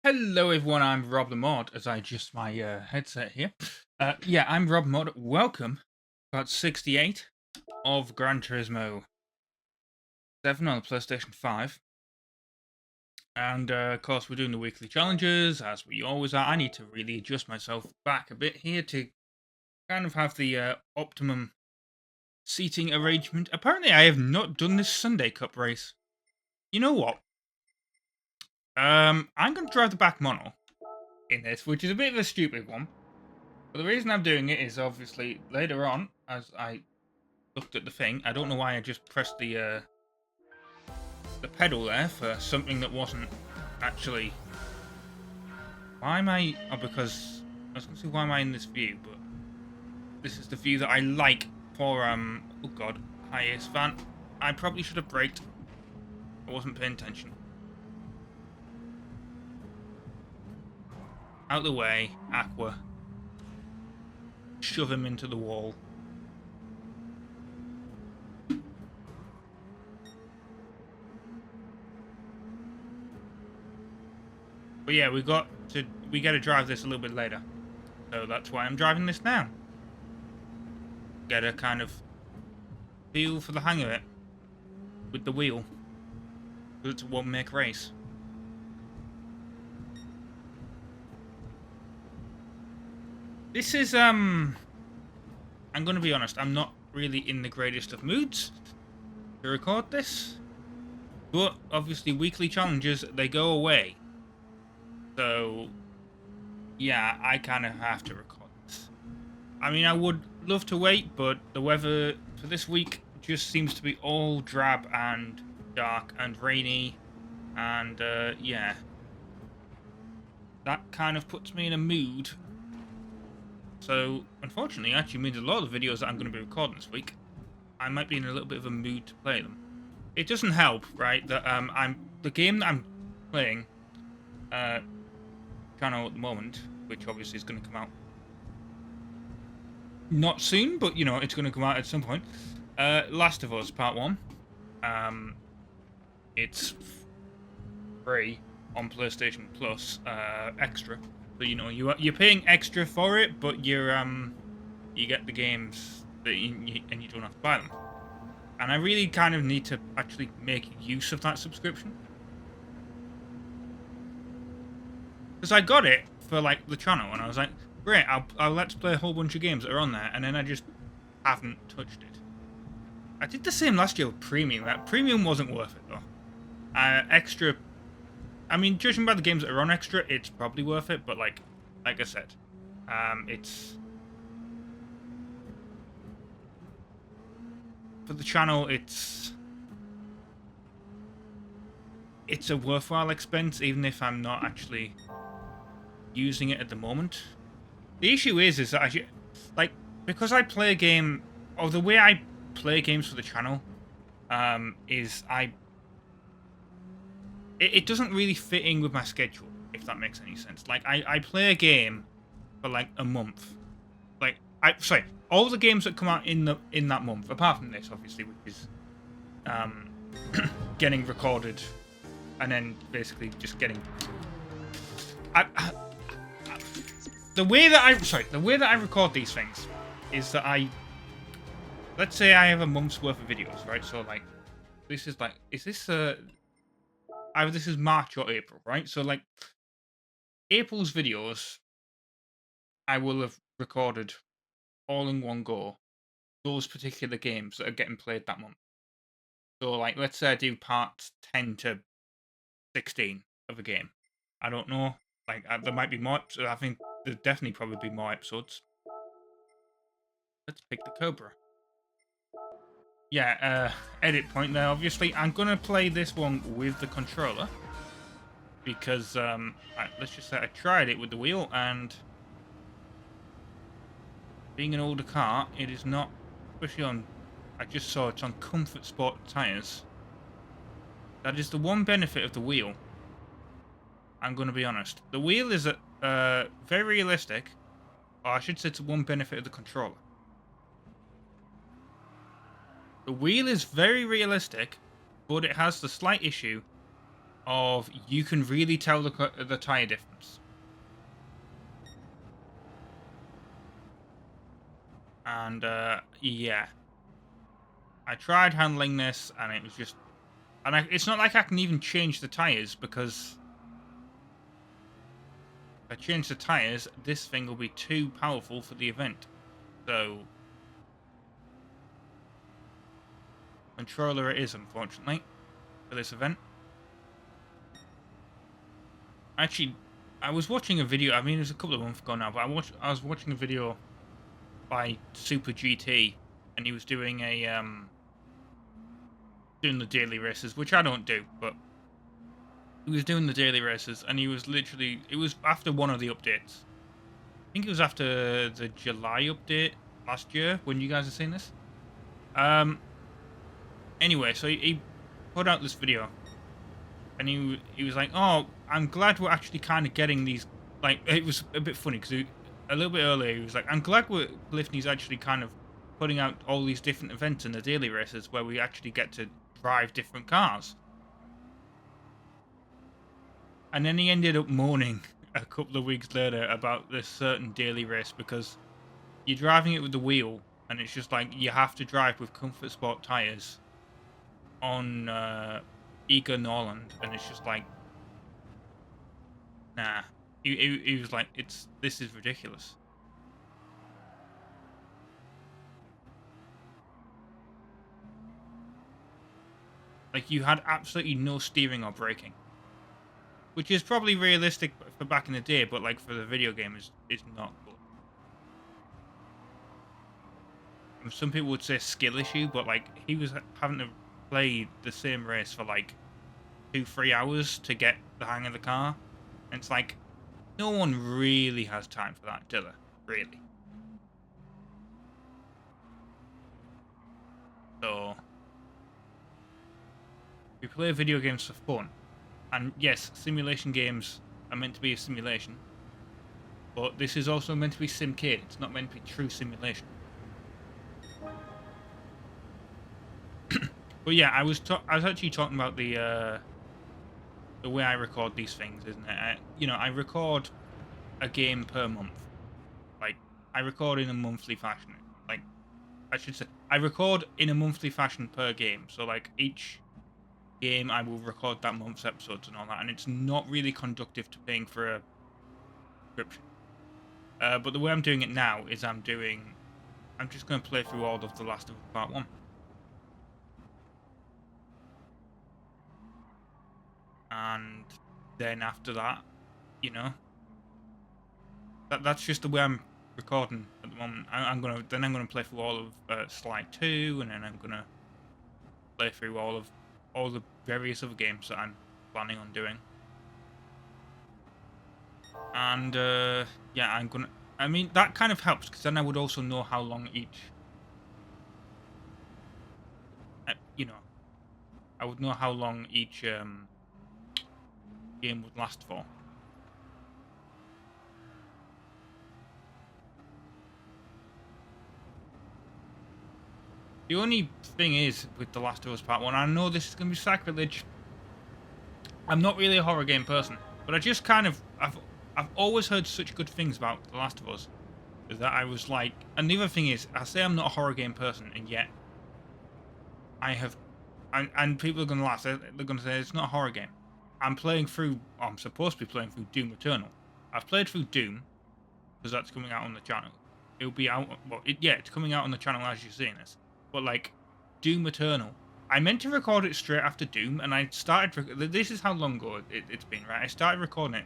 Hello everyone, I'm RobtheMod as I adjust my headset here. Yeah, I'm RobtheMod. Welcome, part 68 of Gran Turismo 7 on the PlayStation 5. And of course, we're doing the weekly challenges as we always are. I need to really adjust myself back a bit here to kind of have the optimum seating arrangement. Apparently, I have not done this Sunday Cup race. You know what? I'm going to drive the back mono in this, which is a bit of a stupid one. But the reason I'm doing it is obviously later on, as I looked at the thing, I don't know why I just pressed the pedal there for something that wasn't actually. Why am I? Oh, because I was going to say why am I in this view, but this is the view that I like for Oh God, highest van. I probably should have braked. I wasn't paying attention. Out the way, Aqua. Shove him into the wall. But yeah, we got to drive this a little bit later. So that's why I'm driving this now. Get a kind of feel for the hang of it with the wheel. Because it's a one-make race. This is, I'm going to be honest, I'm not really in the greatest of moods to record this. But obviously weekly challenges, they go away. So, yeah, I kind of have to record this. I mean, I would love to wait, but the weather for this week just seems to be all drab and dark and rainy. And, yeah. That kind of puts me in a mood. So, unfortunately, actually means a lot of the videos that I'm going to be recording this week, I might be in a little bit of a mood to play them. It doesn't help, right, that the game that I'm playing, channel at the moment, which obviously is going to come out not soon, but you know it's going to come out at some point. Last of Us Part 1. It's free on PlayStation Plus, extra. So you know you're paying extra for it, but you get the games that and you don't have to buy them. And I really kind of need to actually make use of that subscription. Because I got it for like the channel, and I was like, great, I'll let's play a whole bunch of games that are on there, and then I just haven't touched it. I did the same last year with Premium. That Premium wasn't worth it though. Extra. I mean, judging by the games that are on Extra, it's probably worth it. But like I said, it's for the channel. It's a worthwhile expense, even if I'm not actually using it at the moment. The issue is that because I play a game, or the way I play games for the channel, is it doesn't really fit in with my schedule, if that makes any sense. Like I play a game for like a month. Like all the games that come out in that month, apart from this, obviously, which is getting recorded, and then basically just getting. The way that I record these things is that let's say I have a month's worth of videos, right? So like, this is like, either this is March or April, right? So like, April's videos, I will have recorded all in one go, those particular games that are getting played that month. So like, let's say I do parts 10 to 16 of a game. I don't know, like there might be more. I think there'll definitely probably be more episodes. Let's pick the Cobra. Yeah, edit point there. Obviously, I'm gonna play this one with the controller because let's just say I tried it with the wheel, and being an older car, it is not, especially on. I just saw it's on Comfort Sport tires. That is the one benefit of the wheel. I'm gonna be honest. The wheel is very realistic, or I should say, it's one benefit of the controller. The wheel is very realistic, but it has the slight issue of you can really tell the tire difference. And yeah, I tried handling this, and it was just, and it's not like I can even change the tires, because if I change the tires, this thing will be too powerful for the event. So controller it is, unfortunately, for this event. Actually, I was watching a video. I mean, it was a couple of months ago now, but I was watching a video by Super GT, and he was doing a doing the daily races, which I don't do, but he was doing the daily races, and he was literally, it was after one of the updates. I think it was after the July update last year, when you guys have seen this. Anyway, so he put out this video, and he was like, "Oh, I'm glad we're actually kind of getting these." Like, it was a bit funny because a little bit earlier he was like, "I'm glad Polyphony's actually kind of putting out all these different events in the daily races where we actually get to drive different cars." And then he ended up moaning a couple of weeks later about this certain daily race because you're driving it with the wheel, and it's just like you have to drive with Comfort Sport tires on Eager Norland, and it's just like, nah. He was like, this is ridiculous. Like, you had absolutely no steering or braking, which is probably realistic for back in the day, but like for the video game is not good. And some people would say skill issue, but like he was having to play the same race for like 2-3 hours to get the hang of the car, and it's like no one really has time for that, do they? Really. So we play video games for fun. And yes, simulation games are meant to be a simulation, but this is also meant to be simcade. It's not meant to be true simulation. But yeah, I was actually talking about the way I record these things, isn't it? I record a game per month. Like, I record in a monthly fashion. Like, I should say, I record in a monthly fashion per game. So like each game, I will record that month's episodes and all that, and it's not really conducive to paying for a subscription. But the way I'm doing it now is I'm just going to play through all of The Last of Us Part 1. And then after that, that's just the way I'm recording at the moment. I'm gonna play through all of Slide 2, and then I'm gonna play through all the various other games that I'm planning on doing. And yeah, I mean, that kind of helps, because then I would also know how long each, I would know how long each game would last for. The only thing is, with The Last of Us Part 1, I know this is going to be sacrilege. I'm not really a horror game person, but I just kind of, I've always heard such good things about The Last of Us that I was like, and the other thing is, I say I'm not a horror game person, and yet I have, and people are going to laugh. They're going to say it's not a horror game. I'm supposed to be playing through Doom Eternal. I've played through Doom because that's coming out on the channel. It'll be out. Well, it's coming out on the channel as you're seeing this. But like Doom Eternal, I meant to record it straight after Doom, and I started. This is how long ago it's been, right? I started recording it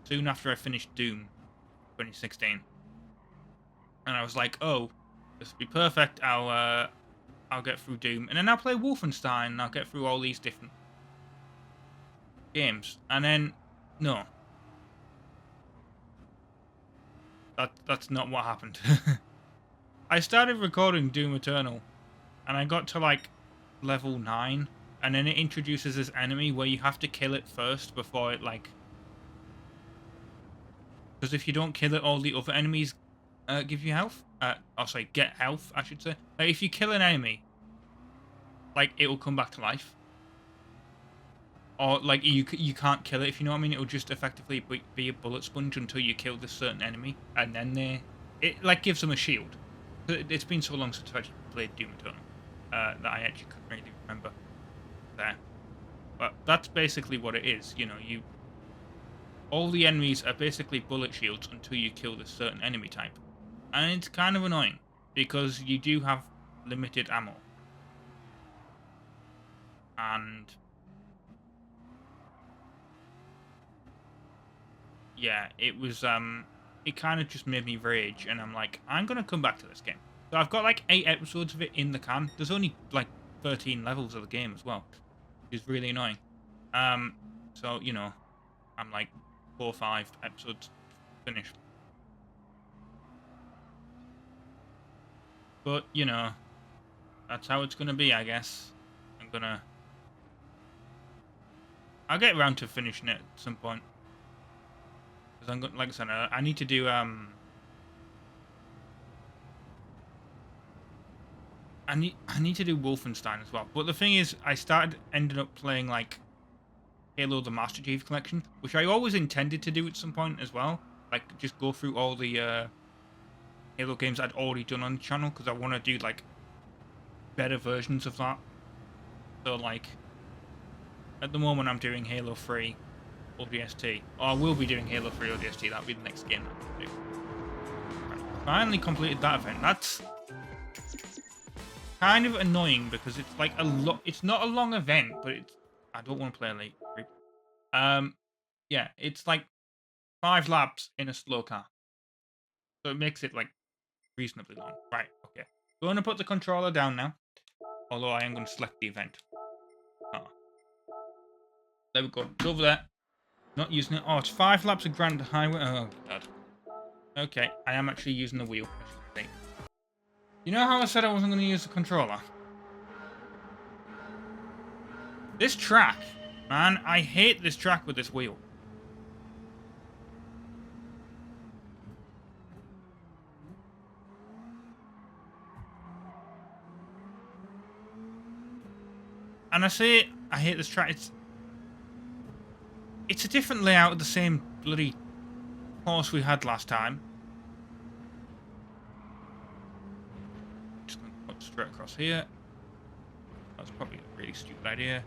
soon after I finished Doom 2016, and I was like, "Oh, this will be perfect. I'll get through Doom, and then I'll play Wolfenstein, and I'll get through all these different games." And then, no, that's not what happened. I started recording Doom Eternal, and I got to like level 9, and then it introduces this enemy where you have to kill it first before it like, because if you don't kill it, all the other enemies give you health. Get health, I should say. Like, if you kill an enemy, like, it will come back to life. or like you can't kill it, if you know what I mean. It'll just effectively be a bullet sponge until you kill this certain enemy, and then it like gives them a shield. It's been so long since I've actually played Doom Eternal that I actually couldn't really remember there. But that's basically what it is. You know, all the enemies are basically bullet shields until you kill this certain enemy type, and it's kind of annoying because you do have limited ammo, and yeah, it kind of just made me rage, and I'm like, I'm gonna come back to this game. So I've got like 8 episodes of it in the can. There's only like 13 levels of the game as well, which is really annoying. So you know, I'm like 4 or 5 episodes finished. But you know, that's how it's gonna be, I guess. I'll get around to finishing it at some point. Because like I said, I need to do I need to do Wolfenstein as well. But the thing is, ended up playing like Halo: The Master Chief Collection, which I always intended to do at some point as well. Like just go through all the Halo games I'd already done on the channel, because I want to do like better versions of that. So like at the moment I'm doing Halo 3 ODST. Or I will be doing Halo 3 ODST. That'll be the next game that I'll do. Right. Finally completed that event. That's kind of annoying because it's like it's not a long event, but I don't want to play late. Yeah, it's like 5 laps in a slow car. So it makes it like reasonably long. Right, okay. Going to put the controller down now. Although I am going to select the event. Oh. There we go. It's over there. Not using it. Oh, it's 5 laps of Grand Highway. Oh, God. Okay, I am actually using the wheel. You know how I said I wasn't going to use the controller? This track, man, I hate this track with this wheel. And I say I hate this track. It's a different layout of the same bloody course we had last time. Just going to put straight across here. That's probably a really stupid idea.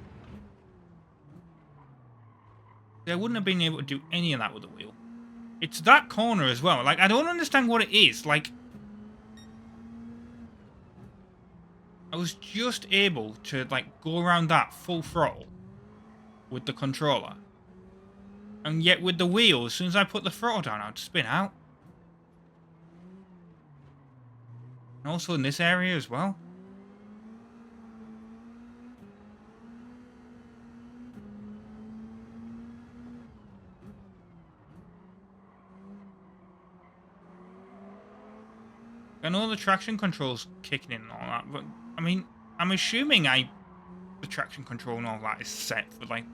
I wouldn't have been able to do any of that with the wheel. It's that corner as well. Like, I don't understand what it is. Like, I was just able to, like, go around that full throttle with the controller. And yet with the wheel, as soon as I put the throttle down, I'd spin out. And also in this area as well. I know the traction control's kicking in and all that, but I mean, I'm assuming the traction control and all that is set for like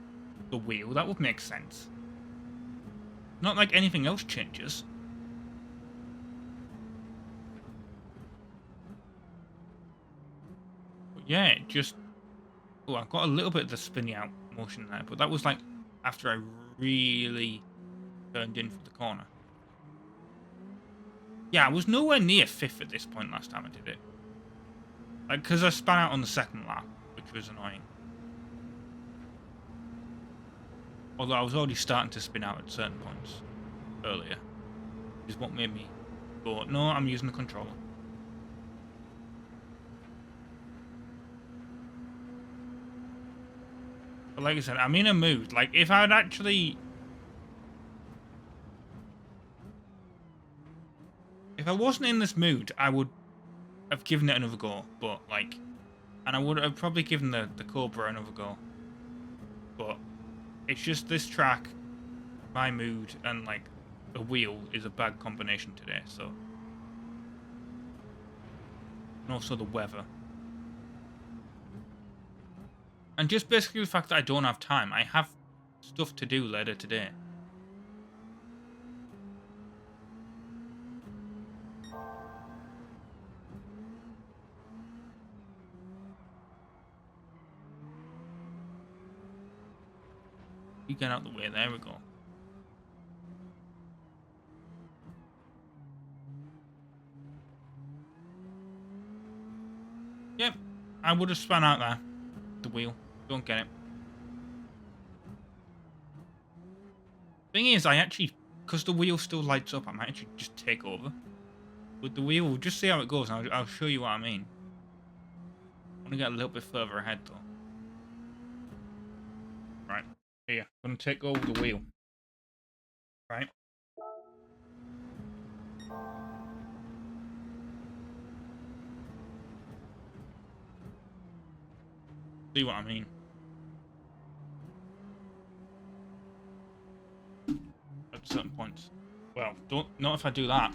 the wheel. That would make sense. Not like anything else changes. But yeah, it just... Oh, I've got a little bit of the spinny out motion there, but that was like after I really turned in for the corner. Yeah, I was nowhere near 5th at this point last time I did it. Like, because I spun out on the 2nd lap, which was annoying. Although I was already starting to spin out at certain points earlier. Which is what made me go, no, I'm using the controller. But like I said, I'm in a mood. Like, if I had actually... If I wasn't in this mood, I would have given it another go. But, like... And I would have probably given the Cobra another go. But it's just this track, my mood, and, like, the wheel is a bad combination today, so... And also the weather. And just basically the fact that I don't have time. I have stuff to do later today. You get out the way. There we go. Yep. I would have spun out there. The wheel. Don't get it. Thing is, I actually, because the wheel still lights up, I might actually just take over with the wheel. We'll just see how it goes, and I'll show you what I mean. I want to get a little bit further ahead, though. Right. Here. I'm going to take over the wheel. Right. See what I mean. At certain points. Well, not if I do that.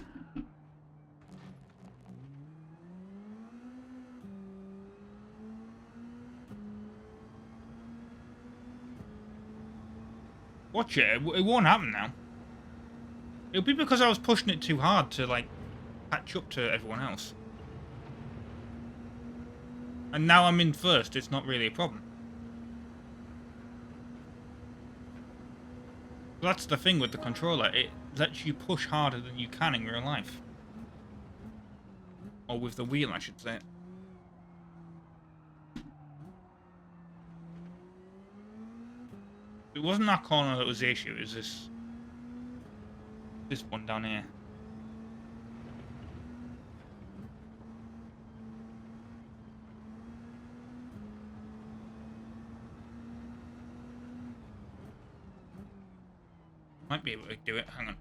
Watch it. It won't happen now. It'll be because I was pushing it too hard to, like, catch up to everyone else. And now I'm in first. It's not really a problem. That's the thing with the controller. It lets you push harder than you can in real life. Or with the wheel, I should say. It wasn't that corner that was the issue. It was this one down here. Might be able to do it. Hang on.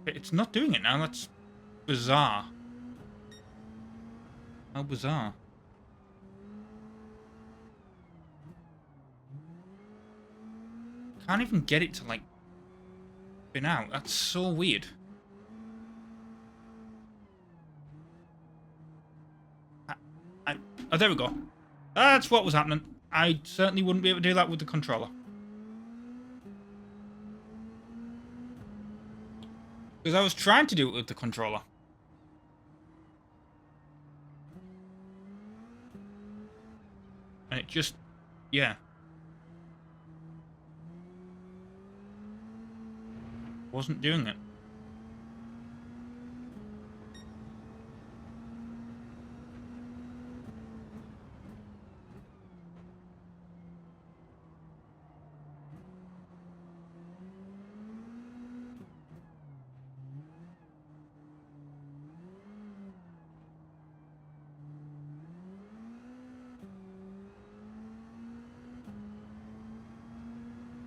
It's not doing it now. That's bizarre. How bizarre. Can't even get it to, like, spin out. That's so weird. Oh, there we go. That's what was happening. I certainly wouldn't be able to do that with the controller. Because I was trying to do it with the controller. And it just... yeah. Wasn't doing it.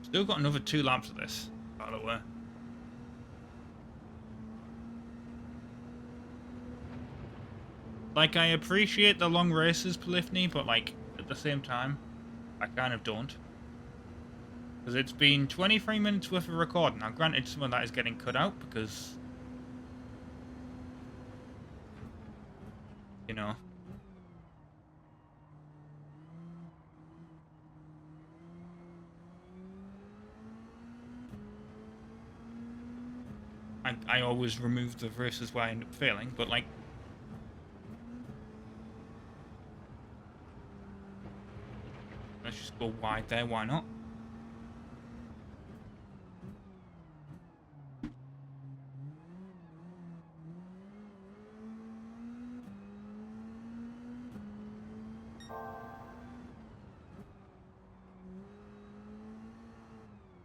Still got another 2 laps of this, by the way. Like, I appreciate the long races, Polyphony, but, like, at the same time, I kind of don't. Because it's been 23 minutes worth of recording. Now, granted, some of that is getting cut out because... you know... I always remove the races where I end up failing, but, like... let's just go wide there, why not?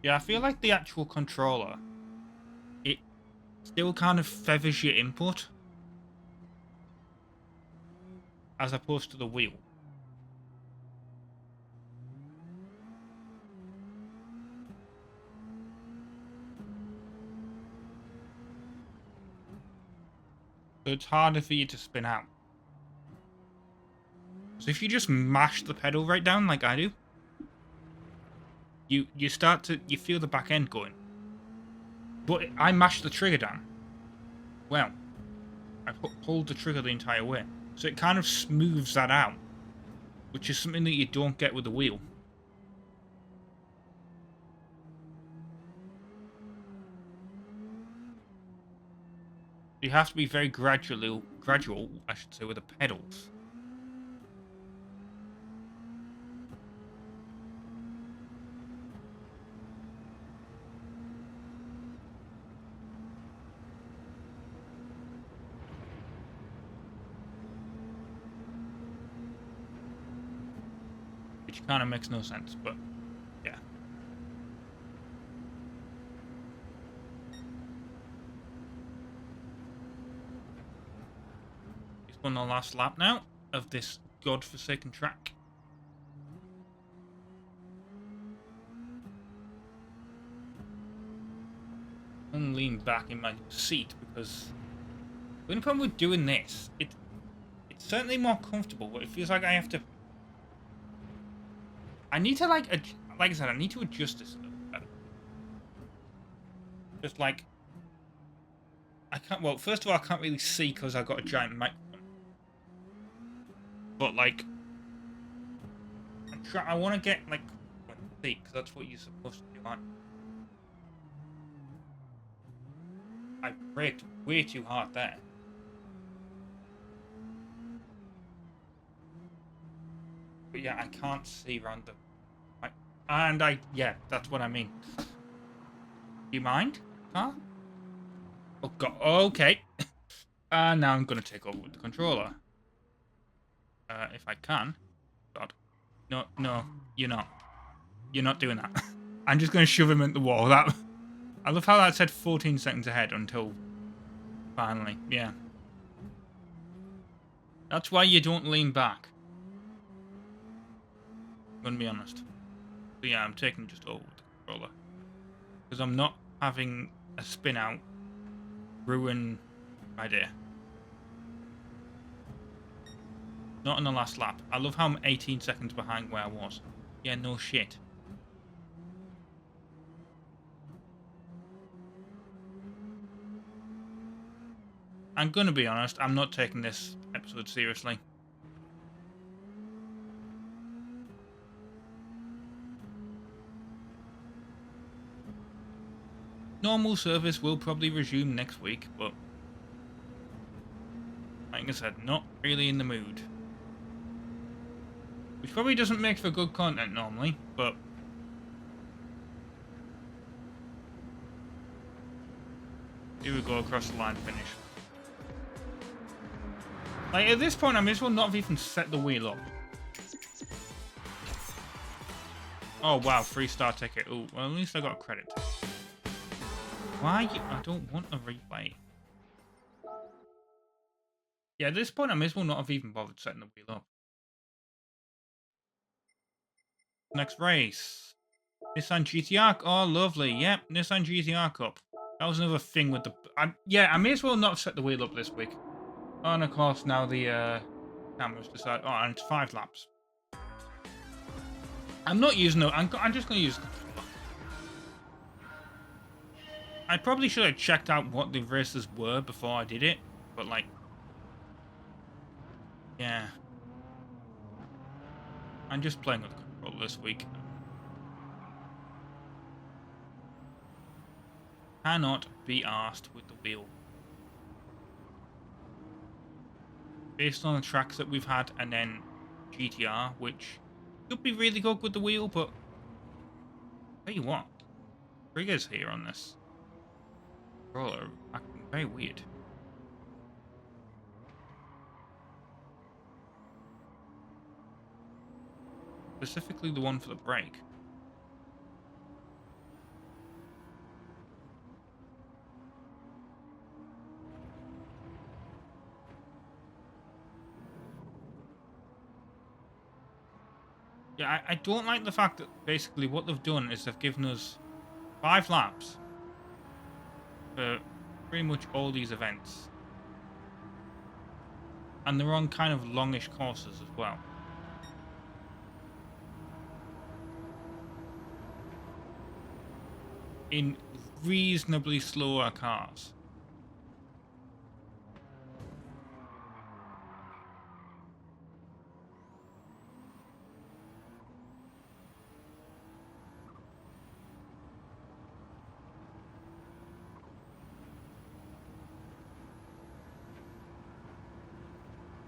Yeah, I feel like the actual controller, it still kind of feathers your input as opposed to the wheel. So it's harder for you to spin out. So if you just mash the pedal right down like I do, you start to, you feel the back end going. But I mashed the trigger down. Well, I pulled the trigger the entire way. So it kind of smooths that out, which is something that you don't get with the wheel. You have to be very gradual, I should say, with the pedals. which kind of makes no sense, but yeah. It's on the last lap now of this godforsaken track. I'm leaning back in my seat because the only problem with doing this, it's certainly more comfortable, but it feels like I have to. I need to like I said, I need to adjust this a little better. Just like I can't. Well, first of all, I can't really see because I've got a giant microphone. But like, I want to get like see because that's what you're supposed to do. I braked way too hard there. But yeah, I can't see around the. And yeah, that's what I mean. Do you mind? Huh? Oh god. Okay. Now I'm gonna take over with the controller. If I can. God. No, you're not. You're not doing that. I'm just gonna shove him into the wall. That. I love how that said 14 seconds ahead until finally. Yeah. That's why you don't lean back. I'm gonna be honest. So yeah, I'm taking just over with the controller because I'm not having a spin out ruin my day. Not in the last lap. I love how I'm 18 seconds behind where I was. Yeah, no shit. I'm gonna be honest, I'm not taking this episode seriously. Normal service will probably resume next week, but like I said, not really in the mood. Which probably doesn't make for good content normally, but here we go across the line finish. Like at this point I may as well not have even set the wheel up. Oh wow, 3-star ticket. Oh, well at least I got a credit. Why? I don't want a replay. Yeah, at this point I may as well not have even bothered setting the wheel up. Next race. Nissan GTR. Oh, lovely. Yep, Nissan GTR Cup. That was another thing with the... yeah, I may as well not have set the wheel up this week. Oh, and of course, now the cameras decide... Oh, and it's 5 laps. I'm not using it. I'm just going to use... I probably should have checked out what the races were before I did it. But, like... Yeah. I'm just playing with the controller this week. Cannot be arsed with the wheel. Based on the tracks that we've had, and then GTR, which could be really good with the wheel, but tell you what, triggers here on this controller are acting very weird. Specifically the one for the brake. Yeah, I don't like the fact that basically what they've done is they've given us 5 laps for pretty much all these events. And they're on kind of longish courses as well. In reasonably slower cars.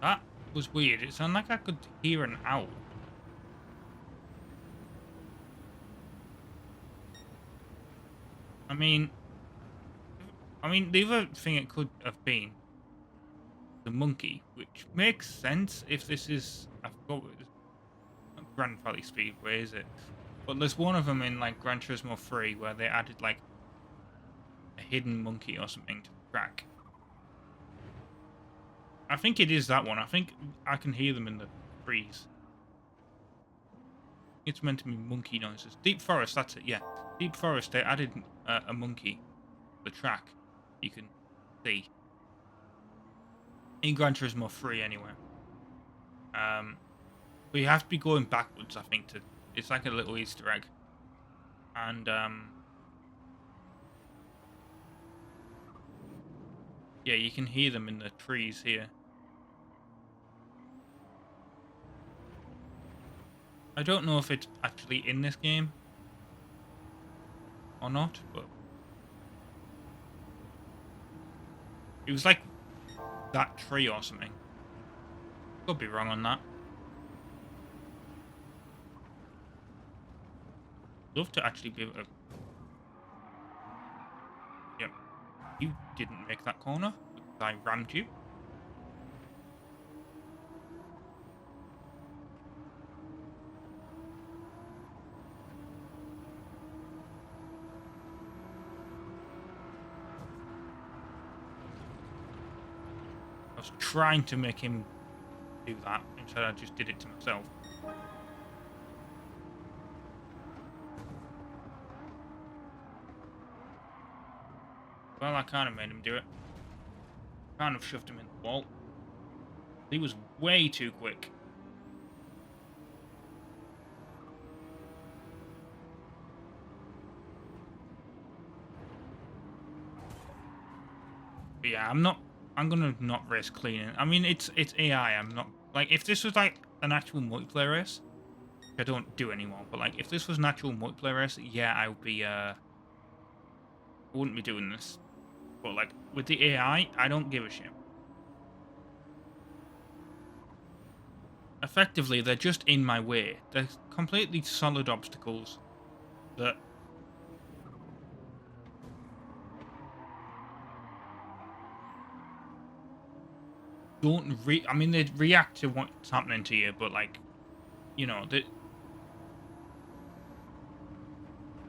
That was weird. It sounded like I could hear an owl. I mean, the other thing it could have been the monkey, which makes sense if this is... I forgot what it is. Grand Valley Speedway, is it? But there's one of them in like Gran Turismo 3 where they added like a hidden monkey or something to the track. I think it is that one. I think I can hear them in the trees. It's meant to be monkey noises. Deep Forest, that's it, yeah. Deep Forest, they added a monkey to the track. You can see. In Gran Turismo 3, anyway. But you have to be going backwards, I think, to... It's like a little Easter egg. And, yeah, you can hear them in the trees here. I don't know if it's actually in this game or not, but it was like that tree or something. Could be wrong on that. Love to actually be able to... Yep. You didn't make that corner because I rammed you. I was trying to make him do that. Instead, I just did it to myself. Well, I kind of made him do it. Kind of shoved him in the wall. He was way too quick. But yeah, I'm gonna not race cleaning. I mean, it's AI. I'm not like if this was like an actual multiplayer race, which I don't do anymore. But like if this was an actual multiplayer race, yeah, I would be I wouldn't be doing this. But like with the AI, I don't give a shit. Effectively, they're just in my way. They're completely solid obstacles that don't I mean, they react to what's happening to you, but like, you know,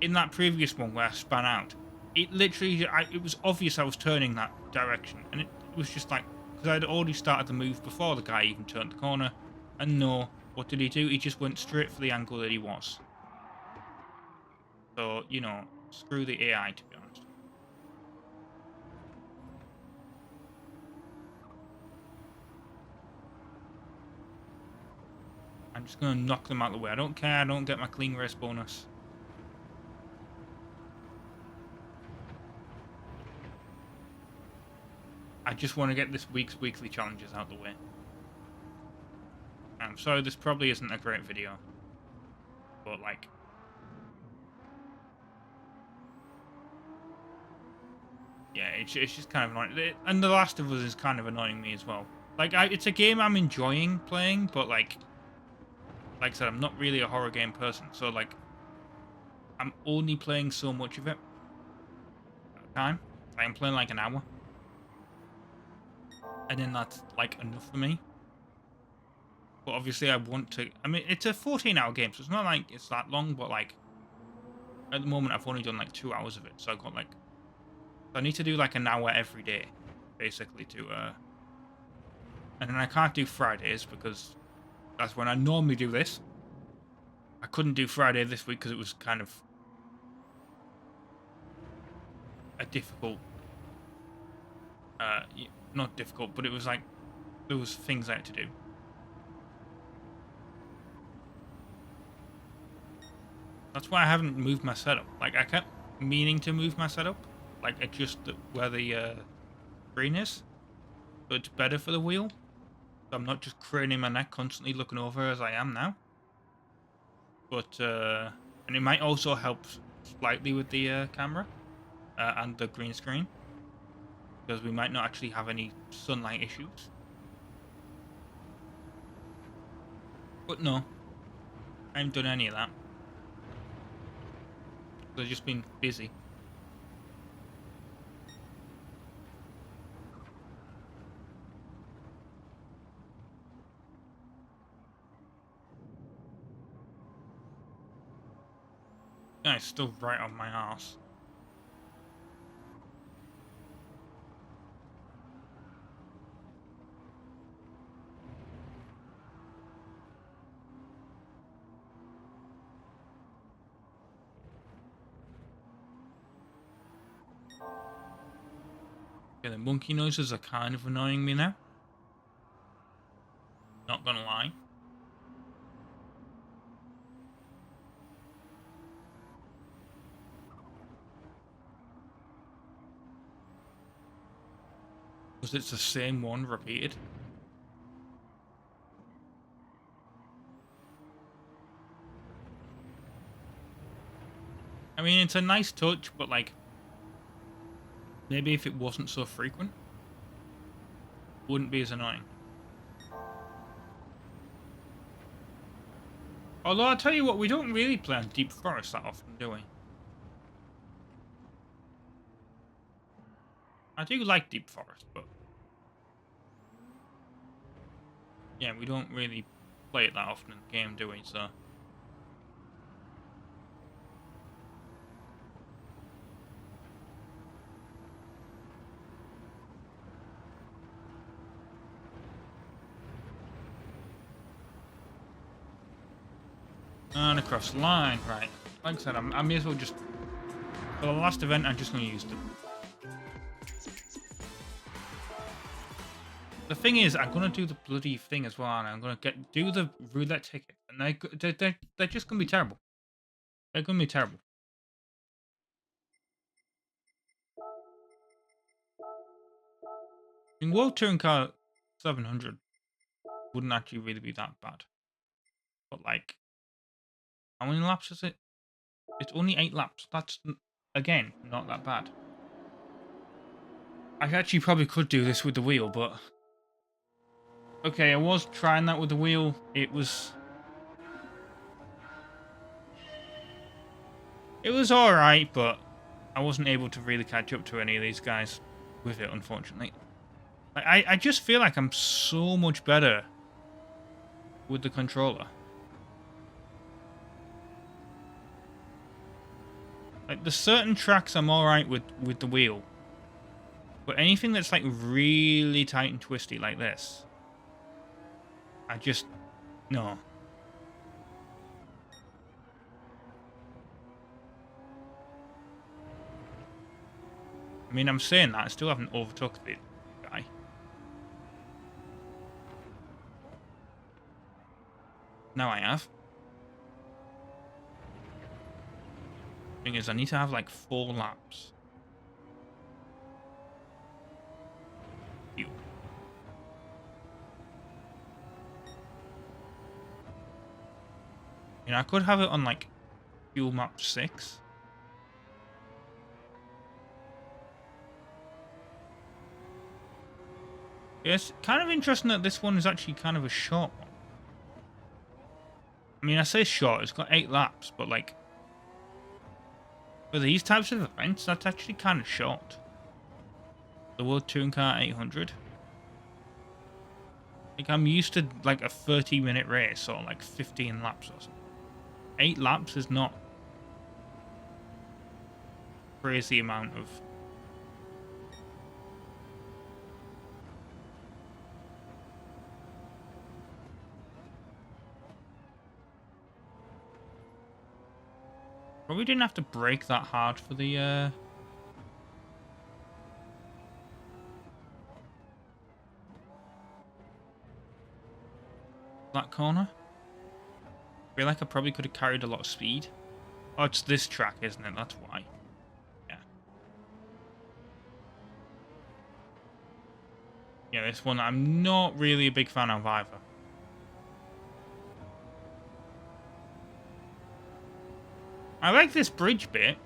in that previous one where I span out, it literally, it was obvious I was turning that direction, and it was just like, because I'd already started the move before the guy even turned the corner, and no, what did he do? He just went straight for the angle that he was. So, you know, screw the AI, to be honest. I'm just going to knock them out of the way. I don't care. I don't get my clean race bonus. I just want to get this week's weekly challenges out of the way. I'm sorry, this probably isn't a great video. But, like... yeah, it's just kind of annoying. And The Last of Us is kind of annoying me as well. Like, it's a game I'm enjoying playing, but, like I said, I'm not really a horror game person. So, like, I'm only playing so much of it at a time. I'm playing, like, an hour. And then that's, like, enough for me. But obviously I want to... I mean, it's a 14-hour game, so it's not like it's that long, but, like... at the moment, I've only done, like, 2 hours of it. So I've got, like... I need to do, like, an hour every day, basically, to, and then I can't do Fridays, because that's when I normally do this. I couldn't do Friday this week, because it was kind of... a difficult... not difficult, but it was, like... there was things I had to do. That's why I haven't moved my setup. Like, I kept meaning to move my setup. Like, adjust where the screen is. So it's better for the wheel. So I'm not just craning my neck constantly looking over as I am now. But, and it might also help slightly with the camera. And the green screen. Because we might not actually have any sunlight issues. But no. I haven't done any of that. I've just been busy. Guy's still right on my ass. Yeah, the monkey noises are kind of annoying me now. Not gonna lie. Because it's the same one repeated. I mean, it's a nice touch, but like, maybe if it wasn't so frequent, it wouldn't be as annoying. Although I'll tell you what, we don't really play on Deep Forest that often, do we? I do like Deep Forest, but yeah, we don't really play it that often in the game, do we? So. And across the line, right. Like I said, I may as well just... For the last event, I'm just going to use them. The thing is, I'm going to do the bloody thing as well, and I'm going to do the roulette ticket. And they're just going to be terrible. They're going to be terrible. I mean, World Touring Car 700 wouldn't actually really be that bad. But like, how many laps is it? It's only 8 laps. That's, again, not that bad. I actually probably could do this with the wheel, but... Okay, I was trying that with the wheel. It was alright, but I wasn't able to really catch up to any of these guys with it, unfortunately. Like, I just feel like I'm so much better with the controller. Like, there's certain tracks I'm alright with the wheel. But anything that's like really tight and twisty like this, I just... No. I mean, I'm saying that, I still haven't overtook the guy. Now I have. Thing is, I need to have like 4 laps. Ew. You know, I could have it on like fuel map 6. Yeah, it's kind of interesting that this one is actually kind of a short one. I mean, I say short, it's got 8 laps, but like, for these types of events, that's actually kind of short. The World Touring Car 800. Like, I'm used to like a 30-minute race or like 15 laps or something. 8 laps is not a crazy amount of... Probably didn't have to brake that hard for the that corner. I feel like I probably could have carried a lot of speed. Oh, it's this track, isn't it? That's why. Yeah. Yeah, this one I'm not really a big fan of either. I like this bridge bit.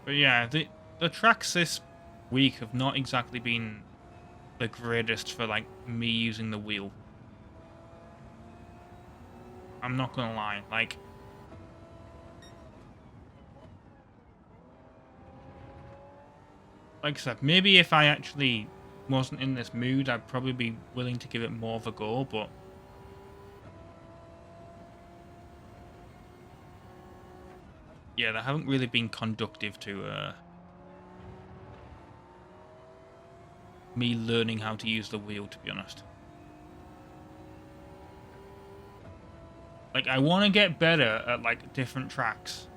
But yeah, the tracks this week have not exactly been the greatest for like me using the wheel. I'm not gonna lie, like like I said, maybe if I actually wasn't in this mood, I'd probably be willing to give it more of a go, but yeah, they haven't really been conductive to me learning how to use the wheel, to be honest. Like, I want to get better at, like, different tracks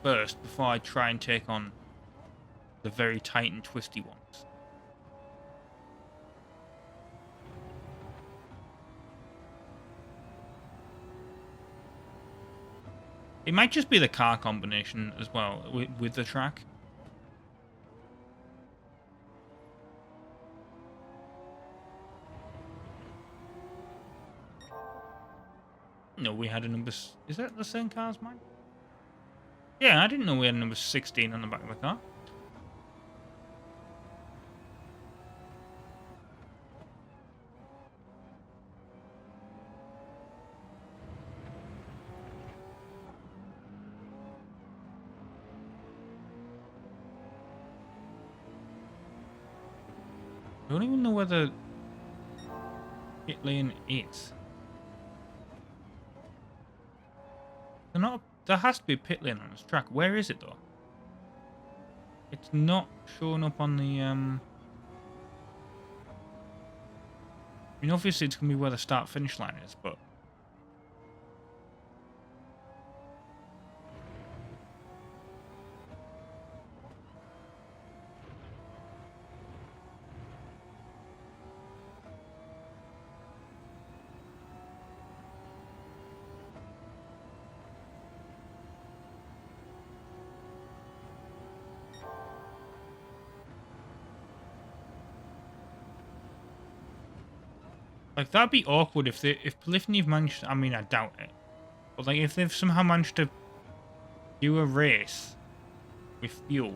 first before I try and take on the very tight and twisty ones. It might just be the car combination as well with the track. No, we had a number... Is that the same car as mine? Yeah, I didn't know we had a number 16 on the back of the car. I don't even know whether pit lane is. They're not. There has to be a pit lane on this track. Where is it though? It's not showing up on the. I mean, obviously it's gonna be where the start-finish line is, but. Like, that'd be awkward if Polyphony have managed to, I mean, I doubt it. But, like, if they've somehow managed to do a race with fuel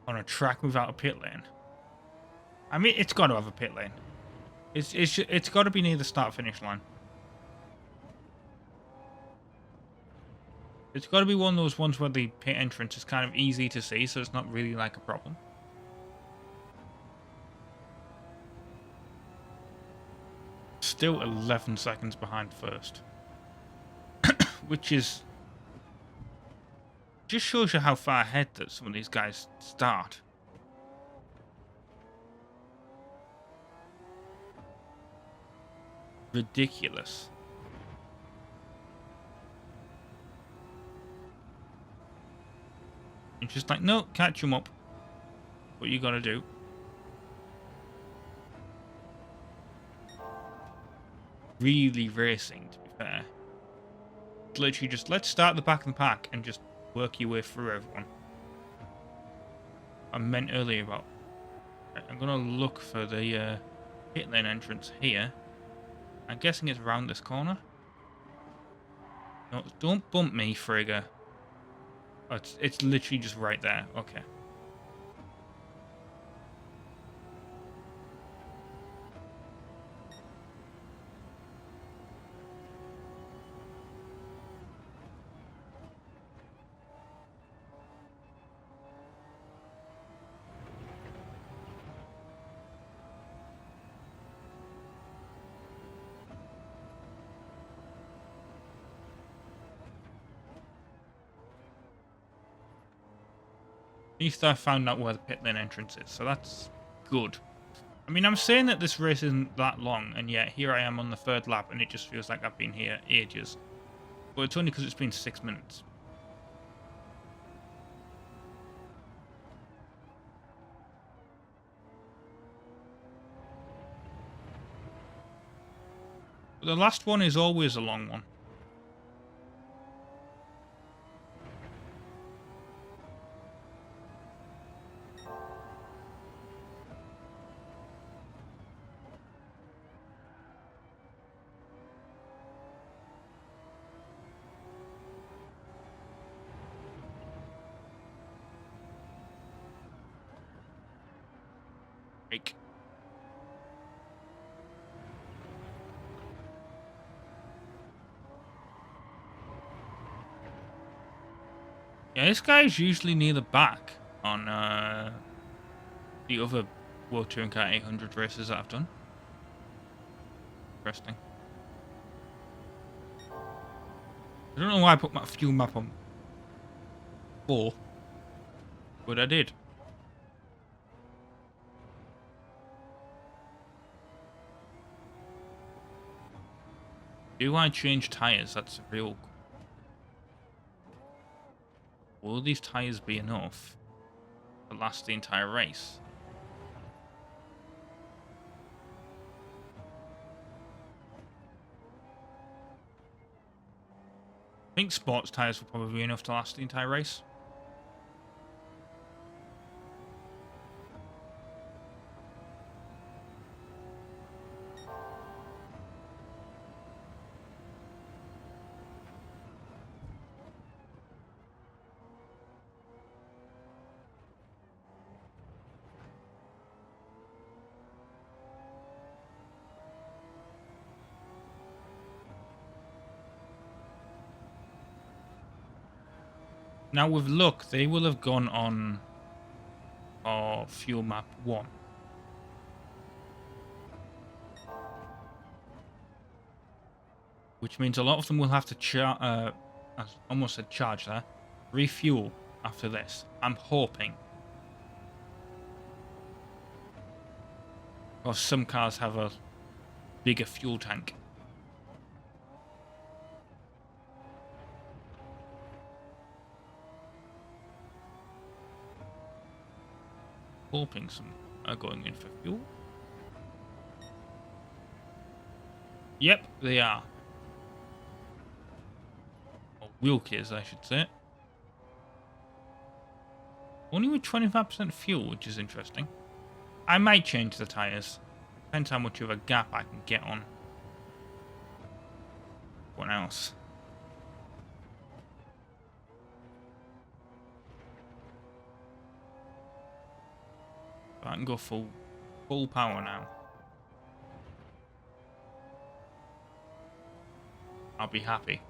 on a track without a pit lane. I mean, it's got to have a pit lane. It's got to be near the start-finish line. It's got to be one of those ones where the pit entrance is kind of easy to see, so it's not really, like, a problem. Still 11 seconds behind first. Which is... just shows you how far ahead that some of these guys start. Ridiculous. It's just like, no, catch them up. What you gotta do. Really racing, to be fair. It's literally just, let's start the back of the pack and just work your way through everyone. I meant earlier about... I'm gonna look for the pit lane entrance here. I'm guessing it's around this corner. No, don't bump me, Frigga. Oh, it's literally just right there. Okay. At least I found out where the pit lane entrance is, so that's good. I mean, I'm saying that this race isn't that long, and yet here I am on the third lap, and it just feels like I've been here ages. But it's only because it's been 6 minutes. But the last one is always a long one. Break. Yeah, this guy's usually near the back on the other World Touring Car 800 races that I've done. Interesting. I don't know why I put my fuel map on 4, but I did. Do I change tyres? That's a real... Will these tyres be enough to last the entire race? I think sports tyres will probably be enough to last the entire race. Now, with luck, they will have gone on our fuel map 1. Which means a lot of them will have to I almost said charge there, refuel after this. I'm hoping. Because some cars have a bigger fuel tank. Hoping some are going in for fuel. Yep, they are. Or wheel kits, I should say. Only with 25% fuel, which is interesting. I might change the tyres. Depends how much of a gap I can get on one else. I can go full power now. I'll be happy.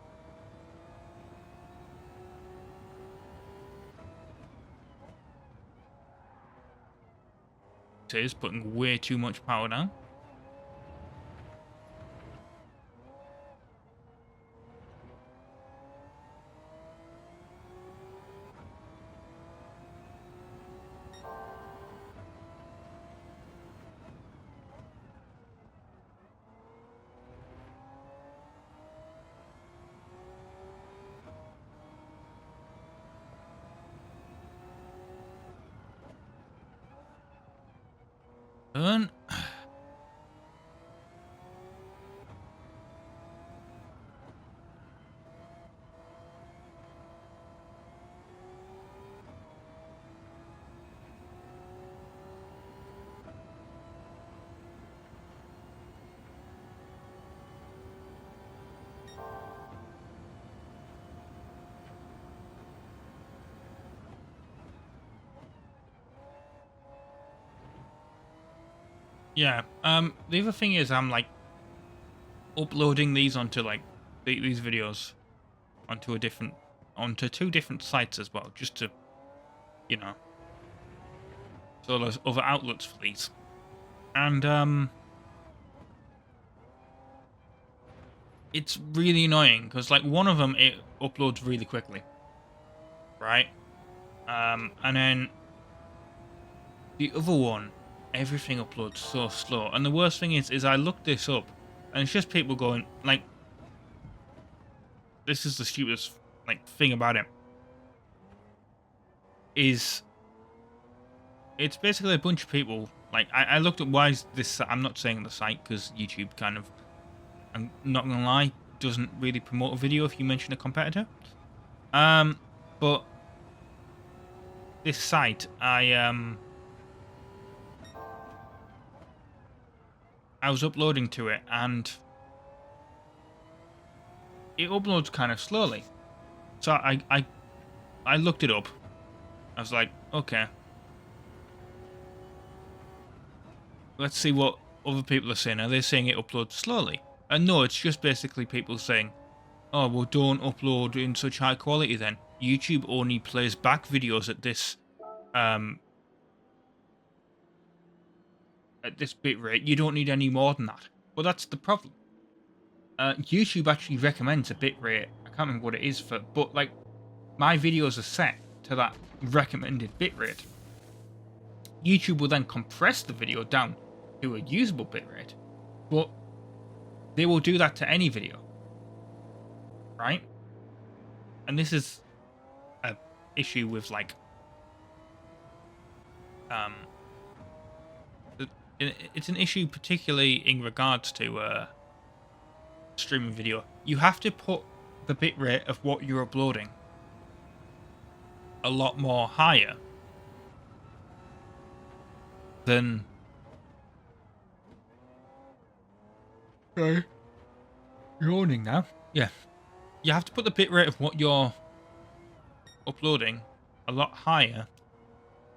It is putting way too much power down. Turn. Yeah. The other thing is, I'm like uploading these onto like these videos onto onto 2 different sites as well, just to, you know, so there's other outlets for these, and it's really annoying because like one of them it uploads really quickly, right? And then the other one, everything uploads so slow. And the worst thing is I looked this up, and it's just people going like, this is the stupidest like thing about it. Is it's basically a bunch of people. Like I looked at why is this. I'm not saying the site because YouTube kind of, I'm not gonna lie, doesn't really promote a video if you mention a competitor. But this site, I was uploading to it, and it uploads kind of slowly. So I looked it up. I was like, okay, let's see what other people are saying. Are they saying it uploads slowly? And no, it's just basically people saying, oh, well, don't upload in such high quality then. YouTube only plays back videos at this bit rate. You don't need any more than that. But that's the problem. YouTube actually recommends a bit rate. I can't remember what it is for, but like my videos are set to that recommended bit rate. YouTube will then compress the video down to a usable bit rate, but they will do that to any video, right? And this is a issue with like it's an issue particularly in regards to streaming video. You have to put the bitrate of what you're uploading a lot more higher than yawning now. Yeah. You have to put the bitrate of what you're uploading a lot higher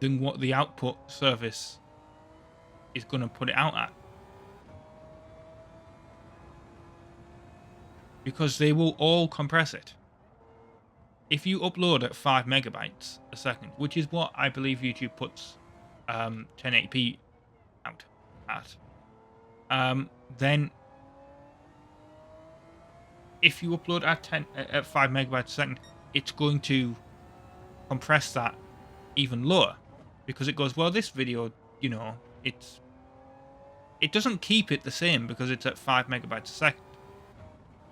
than what the output service is going to put it out at. Because they will all compress it. If you upload at 5 megabytes a second, which is what I believe YouTube puts 1080p out at, then if you upload at 5 megabytes a second, it's going to compress that even lower, because it goes, well, this video, you know, it doesn't keep it the same because it's at 5 megabytes a second.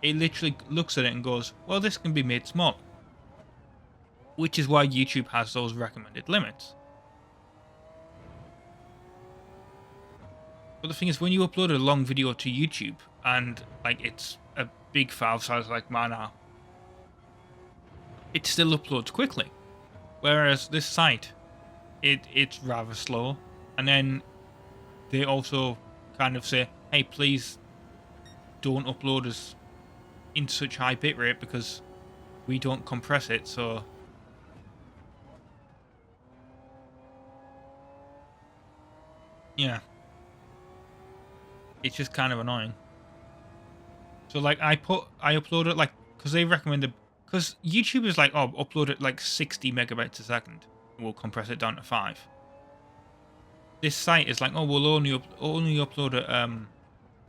It literally looks at it and goes, well, this can be made small. Which is why YouTube has those recommended limits. But the thing is, when you upload a long video to YouTube, and like it's a big file size like mine are, it still uploads quickly. Whereas this site, it's rather slow. And then they also kind of say, hey, please don't upload us in such high bitrate because we don't compress it, so yeah, it's just kind of annoying. So like I upload it like, because they recommended, because YouTube is like, oh, upload it like 60 megabytes a second, we'll compress it down to 5. This site is like, oh, we'll only upload at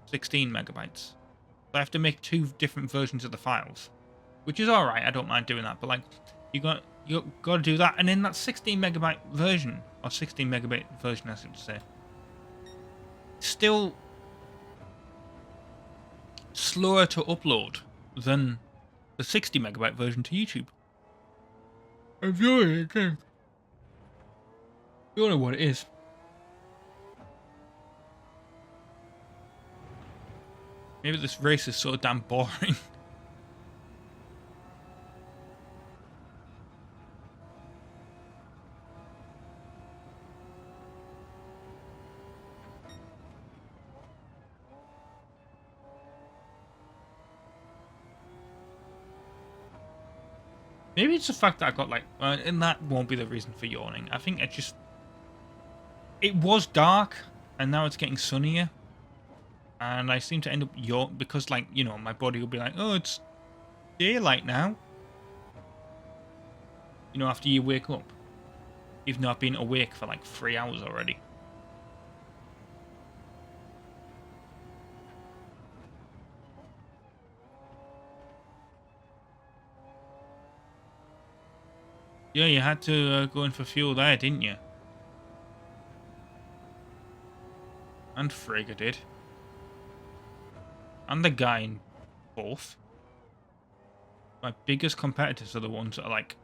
16 megabytes. So I have to make 2 different versions of the files, which is all right. I don't mind doing that, but like you got to do that, and then that 16 megabyte version, or 16 megabyte version, I should say, still slower to upload than the 60 megabyte version to YouTube. I'm doing it again. You don't know what it is. Maybe this race is so damn boring. Maybe it's the fact that I got like, and that won't be the reason for yawning. I think it was dark, and now it's getting sunnier. And I seem to end up yawning because, like, you know, my body will be like, oh, it's daylight now. You know, after you wake up. Even though I've been awake for like 3 hours already. Yeah, you had to go in for fuel there, didn't you? And Frigga did. And the guy in 4th. My biggest competitors are the ones that are like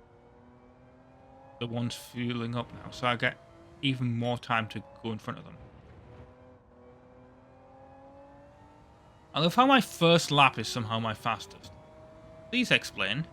the ones fueling up now, so I get even more time to go in front of them. I love how my first lap is somehow my fastest. Please explain.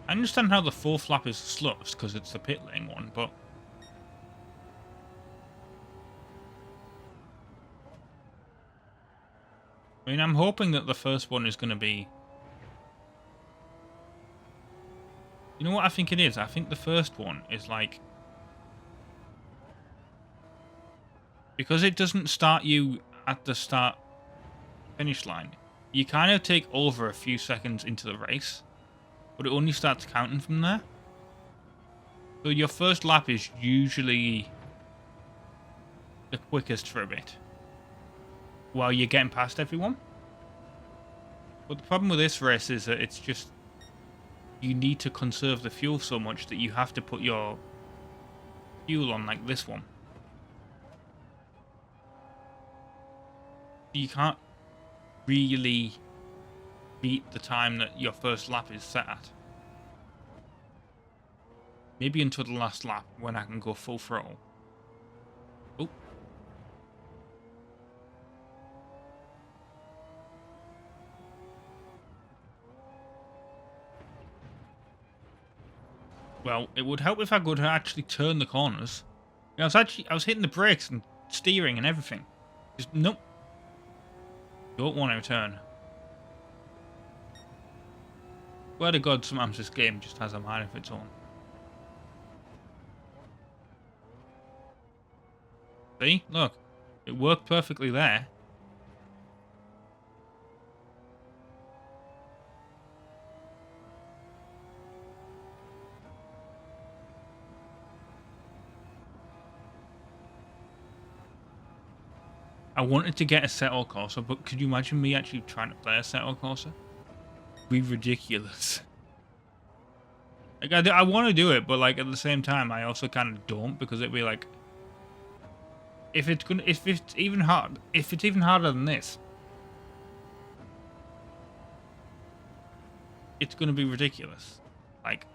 I understand how the 4th lap is slowest because it's the pit lane one, but I mean, I'm hoping that the first one is going to be You know what I think it is? I think the first one is like, because it doesn't start you at the start finish line, you kind of take over a few seconds into the race, but it only starts counting from there. So your first lap is usually the quickest for a bit, while you're getting past everyone. But the problem with this race is that it's just, you need to conserve the fuel so much that you have to put your fuel on like this one. You can't really beat the time that your first lap is set at. Maybe until the last lap when I can go full throttle. Oh. Well, it would help if I could actually turn the corners. I was hitting the brakes and steering and everything. Just nope. Don't want to turn. Swear to God, sometimes this game just has a mind of its own. See? Look. It worked perfectly there. I wanted to get a Assetto Corsa, but could you imagine me actually trying to play a Assetto Corsa? It'd be ridiculous. Like, I want to do it, but like at the same time, I also kind of don't, because it'd be like, if it's even harder than this, it's gonna be ridiculous. Like,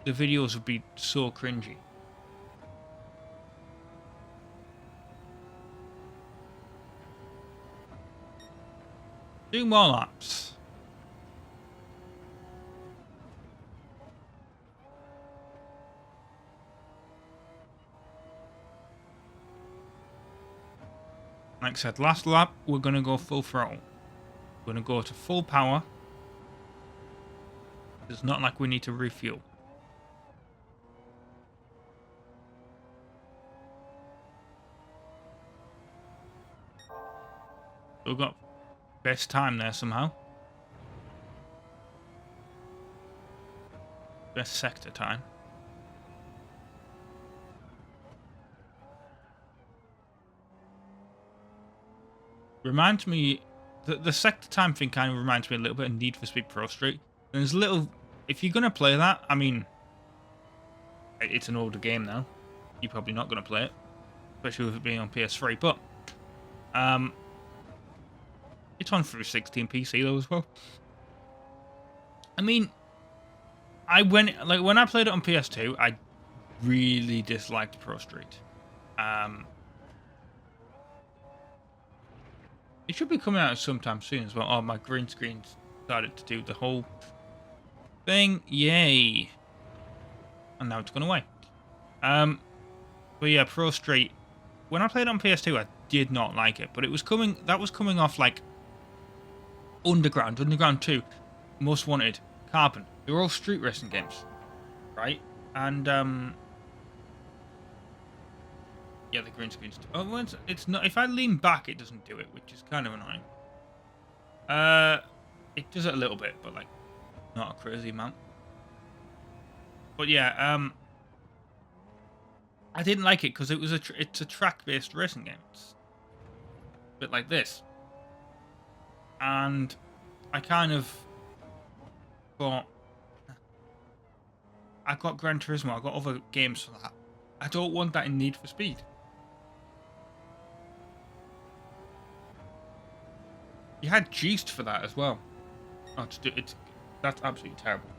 the videos would be so cringy. Two more laps. Like I said, last lap, we're going to go full throttle. We're going to go to full power. It's not like we need to refuel. We've got best time there somehow. Best sector time. Reminds me, the sector time thing kind of reminds me a little bit of Need for Speed Pro Street. And there's a little, if you're going to play that, I mean, it's an older game now. You're probably not going to play it, especially with it being on PS3. But it's on 360 and PC though as well. I mean, when I played it on PS2, I really disliked Pro Street. It should be coming out sometime soon as well. Oh, my green screen started to do the whole thing. Yay! And now it's gone away. But yeah, Pro Street. When I played it on PS2, I did not like it, but it was coming. That was coming off like Underground 2, Most Wanted, Carbon. They were all street racing games, right? And yeah, the green screen's too. Oh, it's not. If I lean back, it doesn't do it, which is kind of annoying. It does it a little bit, but like not a crazy amount. But yeah, I didn't like it because it's a track-based racing game. It's a bit like this, and I kind of thought, I got Gran Turismo, I got other games for that. I don't want that in Need for Speed. You had Juiced for that as well. Oh, that's absolutely terrible.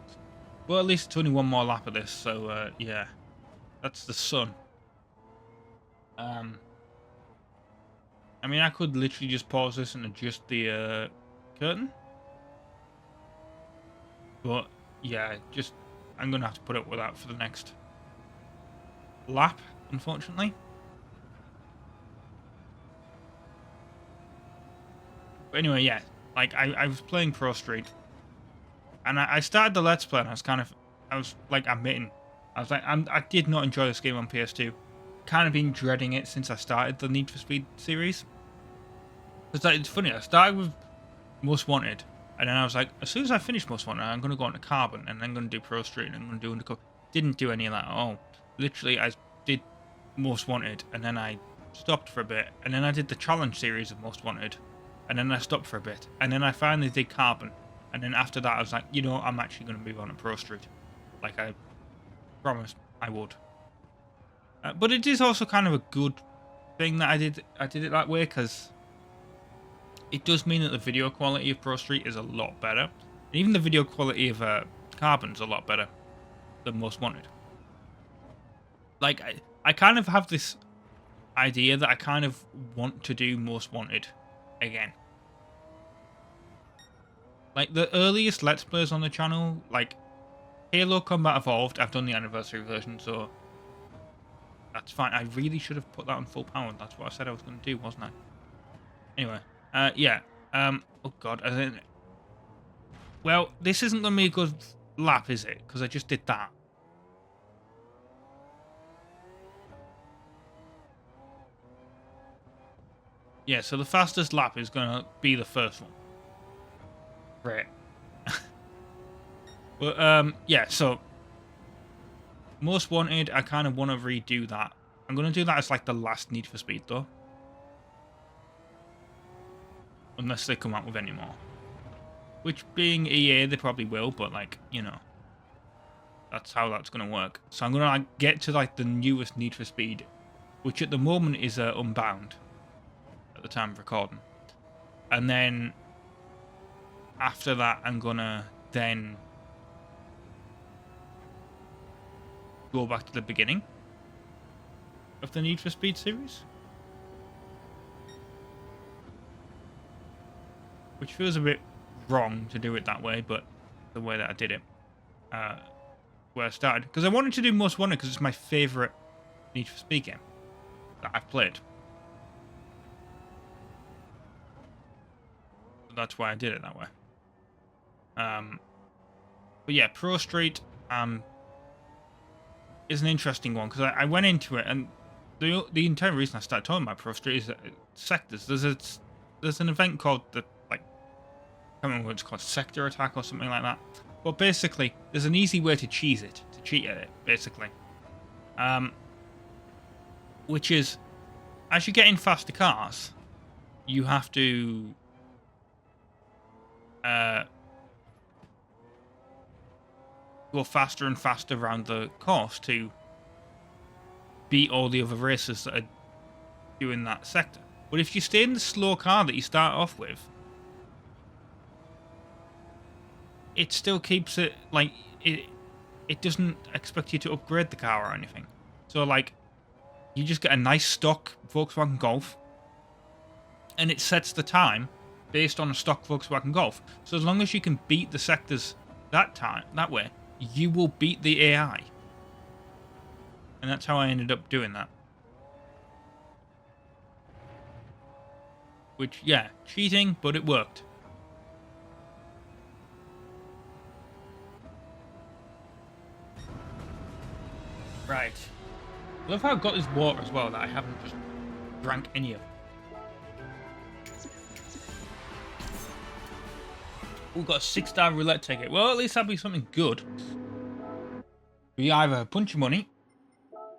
Well, at least it's only one more lap of this, so yeah, that's the sun. I mean, I could literally just pause this and adjust the curtain, but yeah, I'm gonna have to put up with that for the next lap, unfortunately. But anyway, yeah, like I was playing Pro Street. And I started the Let's Play and I was like admitting, I did not enjoy this game on PS2. Kind of been dreading it since I started the Need for Speed series. Because it's funny, I started with Most Wanted, and then I was like, as soon as I finish Most Wanted, I'm going to go on to Carbon, and then I'm going to do Pro Street, and I'm going to do Undercover. Didn't do any of that at all. Literally, I did Most Wanted, and then I stopped for a bit, and then I did the Challenge series of Most Wanted, and then I stopped for a bit, and then I finally did Carbon, and then after that I was like, you know, I'm actually going to move on to Pro Street, like I promised I would. But it is also kind of a good thing that I did it that way, because it does mean that the video quality of Pro Street is a lot better, and even the video quality of Carbon's a lot better than Most Wanted. Like I kind of have this idea that I kind of want to do Most Wanted again. Like the earliest Let's Plays on the channel, like Halo Combat Evolved, I've done the anniversary version, so that's fine. I really should have put that on full power. That's what I said I was going to do, wasn't I? Anyway, yeah. Oh god, I think. Well, this isn't going to be a good lap, is it? Because I just did that. Yeah, so the fastest lap is going to be the first one. Great. But, yeah, so Most Wanted, I kind of want to redo that. I'm going to do that as, like, the last Need for Speed, though. Unless they come out with any more. Which, being EA, they probably will, but, like, you know. That's how that's going to work. So I'm going to, like, get to, like, the newest Need for Speed, which at the moment is Unbound. At the time of recording. And then after that, I'm going to then go back to the beginning of the Need for Speed series, which feels a bit wrong to do it that way, but the way that I did it, where I started, because I wanted to do Most Wanted because it's my favorite Need for Speed game that I've played. So that's why I did it that way. But yeah, Pro Street is an interesting one, because I went into it, and the entire reason I started talking about Pro Street is that sectors. There's an event called the, like, I can't remember what it's called, Sector Attack or something like that. But basically, there's an easy way to cheat at it, basically. Which is, as you get in faster cars, you have to go faster and faster around the course to beat all the other racers that are doing that sector. But if you stay in the slow car that you start off with, it still keeps it, like, it doesn't expect you to upgrade the car or anything. So, like, you just get a nice stock Volkswagen Golf, and it sets the time based on a stock Volkswagen Golf. So as long as you can beat the sectors that way, you will beat the AI. And that's how I ended up doing that. Which, yeah, cheating, but it worked. Right. I love how I've got this water as well that I haven't just drank any of. We've got a 6-star roulette ticket. Well, at least that'll be something good. It'll be either a bunch of money,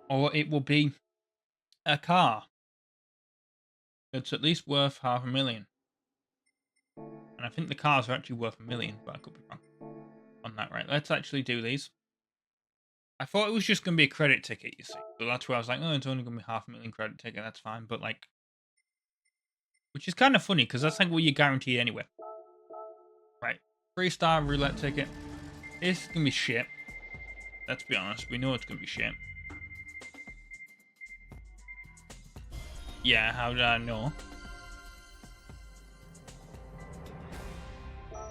or it will be a car that's at least worth $500,000. And I think the cars are actually worth $1 million, but I could be wrong on that. Right, let's actually do these. I thought it was just going to be a credit ticket, you see. So that's where I was like, oh, it's only going to be $500,000 credit ticket, that's fine. But, like, which is kind of funny, because that's like what you guarantee anyway. Right, 3-star roulette ticket. This is going to be shit. Let's be honest, we know it's going to be shit. Yeah, how did I know?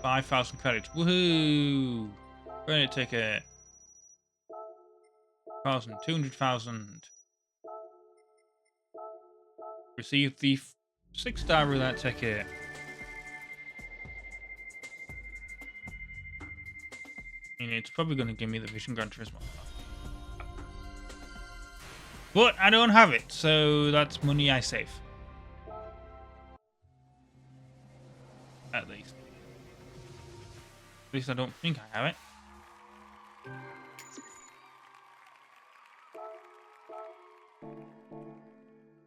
5,000 credits. Woohoo! Credit ticket. 1,000, 200,000. Receive the 6-star roulette ticket. mean, it's probably going to give me the Vision Gran Turismo. But I don't have it, so that's money I save. At least. At least I don't think I have it.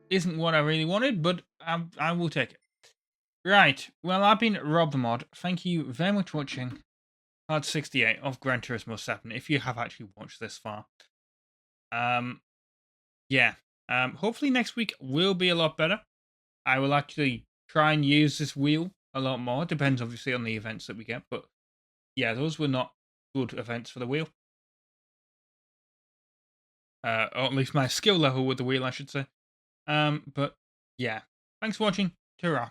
Isn't what I really wanted, but I will take it. Right, well, I've been RobtheMod. Thank you very much for watching part 68 of Gran Turismo 7, if you have actually watched this far. Yeah. Hopefully next week will be a lot better. I will actually try and use this wheel a lot more. Depends, obviously, on the events that we get, but yeah, those were not good events for the wheel. Or at least my skill level with the wheel, I should say. But yeah, thanks for watching. Ta-ra.